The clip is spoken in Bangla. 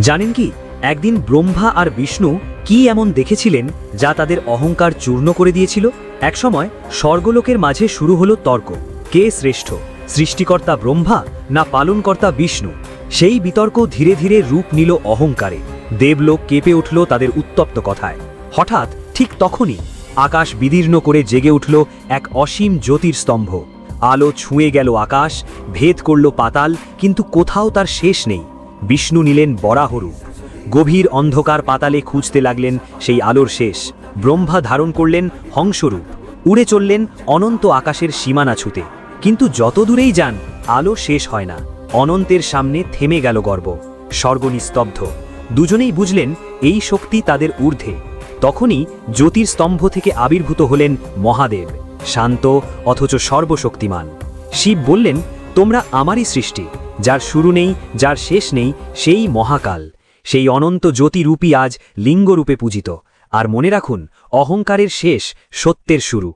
জানেন কি, একদিন ব্রহ্মা আর বিষ্ণু কি এমন দেখেছিলেন যা তাদের অহংকার চূর্ণ করে দিয়েছিল। একসময় স্বর্গলোকের মাঝে শুরু হলো তর্ক, কে শ্রেষ্ঠ, সৃষ্টিকর্তা ব্রহ্মা না পালনকর্তা বিষ্ণু। সেই বিতর্ক ধীরে ধীরে রূপ নিল অহংকারে। দেবলোক কেঁপে উঠল তাদের উত্তপ্ত কথায়। হঠাৎ ঠিক তখনই আকাশ বিদীর্ণ করে জেগে উঠল এক অসীম জ্যোতির্স্তম্ভ। আলো ছুঁয়ে গেল আকাশ, ভেদ করল পাতাল, কিন্তু কোথাও তার শেষ নেই। বিষ্ণু নিলেন বরাহরূপ, গভীর অন্ধকার পাতালে খুঁজতে লাগলেন সেই আলোর শেষ। ব্রহ্মা ধারণ করলেন হংসরূপ, উড়ে চললেন অনন্ত আকাশের সীমানা ছুতে। কিন্তু যত দূরেই যান, আলো শেষ হয় না। অনন্তের সামনে থেমে গেল গর্ব, স্বর্গ নিস্তব্ধ। দুজনেই বুঝলেন এই শক্তি তাদের ঊর্ধ্বে। তখনই জ্যোতির্স্তম্ভ থেকে আবির্ভূত হলেন মহাদেব, শান্ত অথচ সর্বশক্তিমান। শিব বললেন, তোমরা আমারই সৃষ্টি, যার শুরু নেই, যার শেষ নেই, সেই মহাকাল। সেই অনন্ত জ্যোতিরূপী আজ লিঙ্গরূপে পূজিত। আর মনে রাখুন, অহংকারের শেষ, সত্যের শুরু।